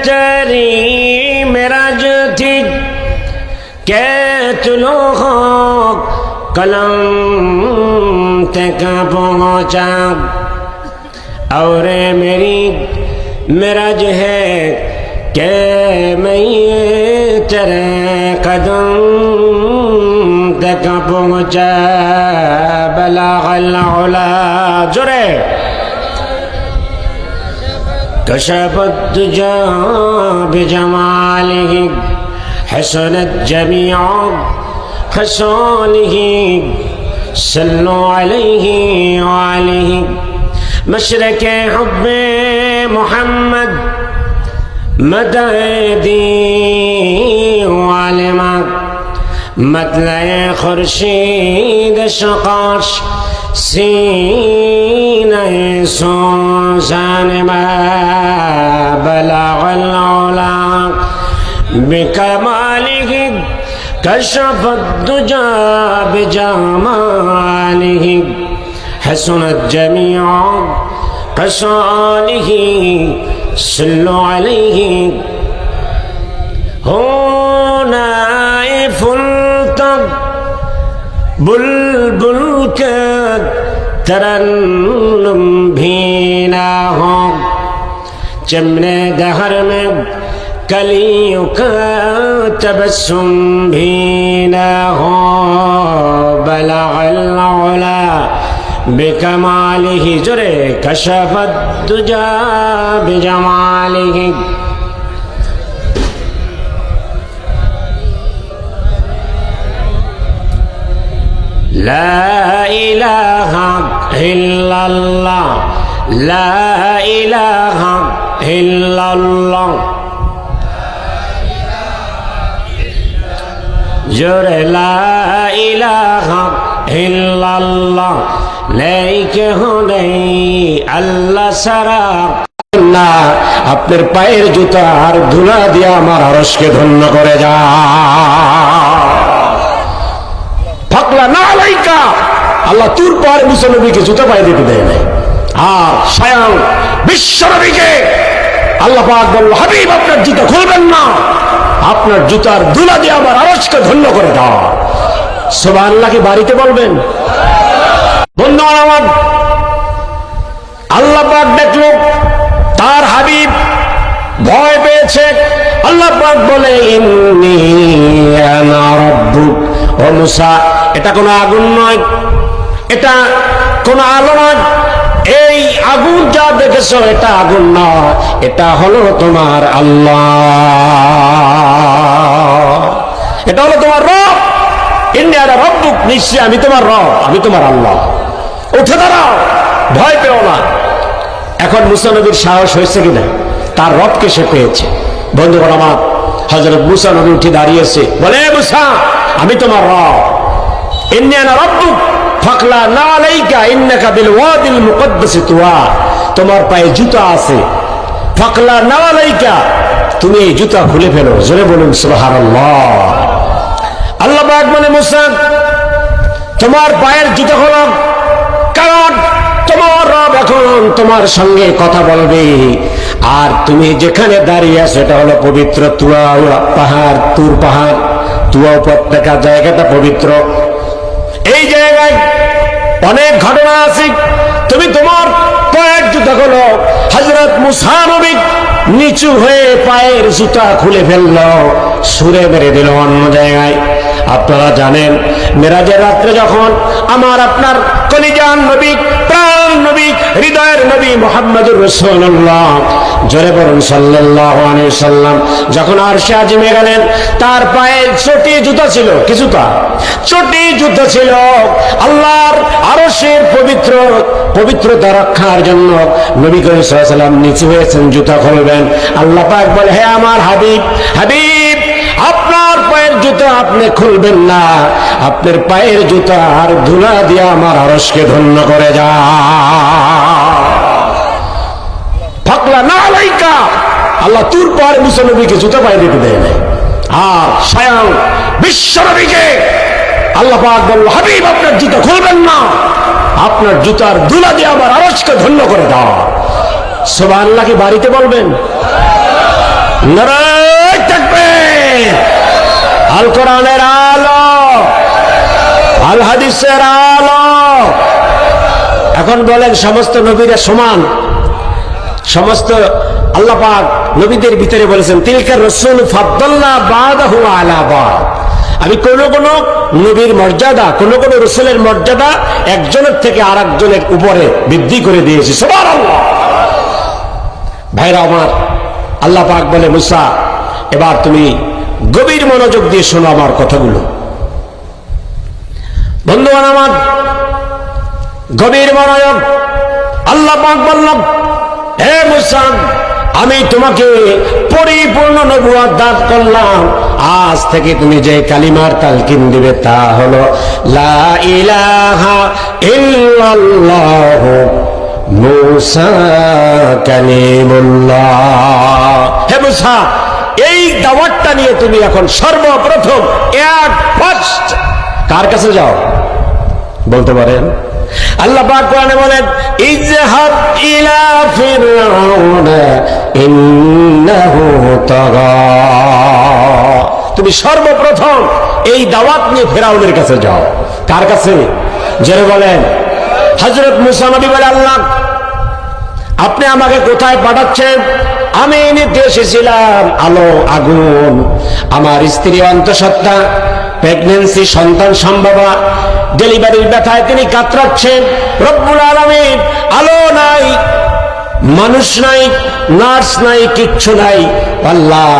तेरी मेराज थी के चलो हो कलम तक पहुंचा और मेरी मेराज है के मैं तेरे कदम तक पहुंचा बलागल उला जोरे कशफत दुजा बिजमालिही हसनत जमीअ खसालिही सल्लु अलैहि वालिही मशरक़े हुब्बे मोहम्मद मददी वालिमा मतलए खुर्शीद शकाश सीने सोजान बलागल उला बिकमालिही कशफत दुजा बिजमालिही हसनत जमीअ खसालिही सल्लु अलैहि होना फुल तक बुलबुल के तरन्नुम भी ना हो चमने दहर में कलियों का तबस्सुम भी ना हो बलागल उला बिकमालिही जोरे कशफत दुजा बिजमालिही ला इलाहा इल्लल्लाह ला इलाहा इल्लल्लाह जोरे ला इलाहा इल्लल्लाह लेके हो नहीं अल्लाह सारा না আপনার পায়ের জুতা আর ধুলা দিয়ে আমার আরশকে ধন্য করে যা ফাকলা না আলাইকা আল্লাহ তুর পাহাড়ে মুসা নবীকে জুতা পায়ে দিতে দেয় নাই আর স্বয়ং বিশ্ব নবীকে আল্লাহ পাক বলল হাবিব আপনার জুতা খুলবেন না আপনার জুতার ধুলা দিয়ে আমার আরশকে ধন্য করে দাও সুবহানাল্লাহ কি বাড়িতে বলবেন বন্ধুগণ আমার আল্লাহ পাক দেখলো তার হাবিব ভয় পেয়েছে আল্লাহ পাক বলে ইন্নী আনা রাব্বুক ও মুসা এটা কোনো আগুন নয় এটা কোনো আলো নয় এই আগুন যা দেখেছো এটা আগুন নয় এটা হলো তোমার আল্লাহ এটা হলো তোমার রব ইন্নী আনা রাব্বুক নিশ্চয় আমি তোমার রব আমি তোমার আল্লাহ উঠে দাঁড়াও ভয় পেও না এখন মুসা নবীর সাহস হয়েছে কিনা তার রবকে সে পেয়েছে বন্ধুগণ আমার হযরত মুসা নবী উঠে দাঁড়িয়েছে বলে মুসা আমি তোমার রব ইন্নী আনা রাব্বুক ফাকলা না আলাইকা ইন্নাকা বিল ওয়াদিল মুকদ্দাস তুয়া তোমার পায়ে জুতা আছে ফাকলা না আলাইকা তুমি এই জুতা খুলে ফেলো জোরে বলুন সুবহানাল্লাহ আল্লাহ পাক বলে মুসা তোমার পায়ের জুতা খোলো কারণ তোমার রব এখন তোমার সঙ্গে কথা বলবে আর তুমি যেখানে দাঁড়িয়ে আছো এটা হলো পবিত্র তুয়া পাহাড় তুর পাহাড় তুয়া উপত্যকা জায়গাটা পবিত্র এই জায়গায় অনেক ঘটনা আছে তুমি তোমার পায়ের জুতা খোলো হযরত মুসা নবী নিচু হয়ে পায়ের জুতা খুলে ফেললো সুরে মেরে দিল অন্য জায়গায় আপনারা জানেন মেরাজের রাত্রে যখন আমার আপনার কলিজান নবী প্রাণ নবী হৃদয়ের নবী মুহাম্মদুর রাসূলুল্লাহ জোরে বলুন সাল্লাল্লাহু আলাইহি ওয়াসাল্লাম যখন আরশে আজিমে গেলেন তার পায়ে চটি জুতা ছিল কি জুতা চটি জুতা ছিল আল্লাহর আরশের পবিত্রতা রক্ষার জন্য নবী করিম সাল্লাল্লাহু আলাইহি ওয়াসাল্লাম নিচু হয়েছেন জুতা খুলবেন আল্লাহ পাক বলে হে আমার হাবিব হাবিব আপনার পায়ের জুতা আপনি খুলবেন না আপনার পায়ের জুতা আর ধুলা দিয়ে আমার আরশকে ধন্য করে যা ফাকলা না আলাইকা আল্লাহ তুর পাহাড়ে মুসা নবীকে জুতা পায়ে দিতে দেয় নাই আর স্বয়ং বিশ্ব নবীকে আল্লাহ পাক বলল হাবিব আপনার জুতা খুলবেন না আপনার জুতার ধুলা দিয়ে আমার আরশকে ধন্য করে দাও সুবহানাল্লাহ কি বাড়িতে বলবেন নারায়ে তাকবীর। আল কোরআনের আলো, আল হাদিসের আলো। এখন বলেন সমস্ত নবীরা সমান? সমস্ত আল্লাহ পাক নবীদের ভিতরে বলেছেন তিলকা রাসূল ফাদ্দালনা বাদাহু আলা বাদ। আমি কোন কোন নবীর মর্যাদা, কোন কোন রাসূলের মর্যাদা একজনের থেকে আরেকজনের উপরে বৃদ্ধি করে দিয়েছি। সুবহানাল্লাহ। ভাইরা আমার, আল্লাহ পাক বলে মুসা এবার তুমি গভীর মনোযোগ দিয়ে শোনো আমার কথাগুলো। বন্ধুগণ আমার, গভীর মনোযোগ। আল্লাহ পাক বললেন, হে মুসা, আমি তোমাকে পরিপূর্ণ নবুয়ত দান করলাম। আজ থেকে তুমি যে কালিমার তালকিন দিবে তা হলো লা ইলাহা ইল্লাল্লাহু মুসা কালিমুল্লাহ। হে মুসা, এই দাওয়াতটা নিয়ে তুমি এখন সর্বপ্রথম ফার্স্ট কার কাছে যাও বলতে পারেন? আল্লাহ পাক কোরআনে বলেন, ইযহাব ইলা ফিরআউনা ইন্নাহু তাগা। তুমি সর্বপ্রথম এই দাওয়াত নিয়ে ফিরআউনের কাছে যাও। কার কাছে? জেনে বলেন। হযরত মুসা নবী বলে, আল্লাহ আপনি আমাকে কোথায় পাঠাচ্ছেন? আমি নিতে এসেছিলাম আলো আগুন। আমার স্ত্রী অন্তঃসত্ত্বা, প্রেগন্যান্সি, সন্তান সম্ভবা, ডেলিভারির ব্যথায় তিনি কাতরাচ্ছেন। রব্বুল আলামিন, আলো নাই, মানুষ নাই, নার্স নাই, কিচ্ছু নাই। আল্লাহ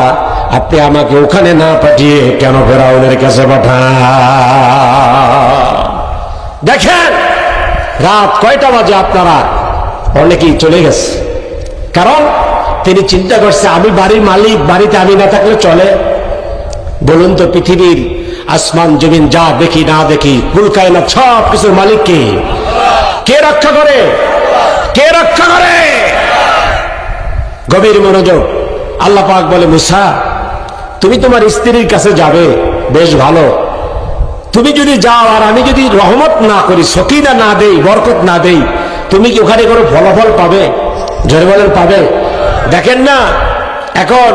আপনি আমাকে ওখানে না পাঠিয়ে কেন ফেরাউনের কাছে পাঠান? দেখেন রাত কয়টা বাজে, আপনারা অনেকেই চলে গেছে। কারণ তিনি চিন্তা করছে আমি বাড়ির মালিক, বাড়িতে আমি না থাকলে চলে? বলুন তো, পৃথিবীর আসমান জমিন যা দেখি না দেখি, কুল কায়নাত সব কিছুর মালিক কে? কে রক্ষা করে? কে রক্ষা করে? গভীর মনোযোগ। আল্লাহ পাক বলে, মুসা তুমি তোমার স্ত্রীর কাছে যাবে, বেশ ভালো। তুমি যদি যাও আর আমি যদি রহমত না করি, সকিনা না দেই, বরকত না দেই, তুমি কি ওখানে কোনো ফলাফল পাবে? জোরে বলেন পাবে? দেখেন না, এখন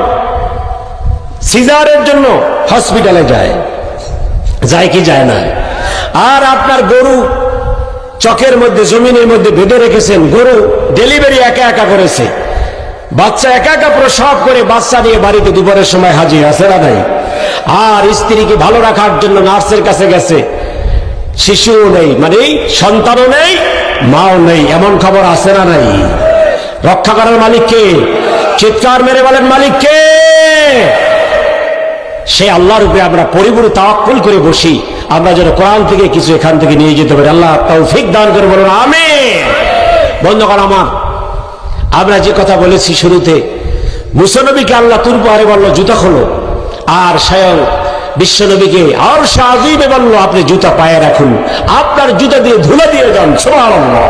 সিজারের জন্য হসপিটালে যায় কি যায় না? আর আপনার গরু চকের মধ্যে, জমিনের মধ্যে বেঁধে রেখেছেন, গরু ডেলিভারি একা একা করেছে, বাচ্চা একা একা প্রসব করে বাচ্চা নিয়ে বাড়িতে দুপুরের সময় হাজির আছে না নাই? আর স্ত্রীকে ভালো রাখার জন্য নার্সের কাছে গেছে, শিশুও নেই, মানে সন্তানও নেই, মাও নেই, এমন খবর আছে না নাই? রক্ষা করার মালিক কে? চিৎকার মেরে বলেন মালিক কে? সে আল্লাহর উপরে আমরা পরিপূর্ণ তাওয়াক্কুল করে বসি, আমরা যেন কোরআন থেকে কিছু এখান থেকে নিয়ে যেতে পারি। আল্লাহ তৌফিক দান করে বলুন আমিন। বন্ধুগণ আমার, আমরা যে কথা বলেছি শুরুতে, মুসা নবীকে আল্লাহ তুর পাহাড়ে বলল জুতা খোলো, আর স্বয়ং বিশ্ব নবীকে আরশ আজিমে বলল আপনি জুতা পায়ে রাখুন, আপনার জুতা দিয়ে ধুলা দিয়ে যান। সুবহানাল্লাহ।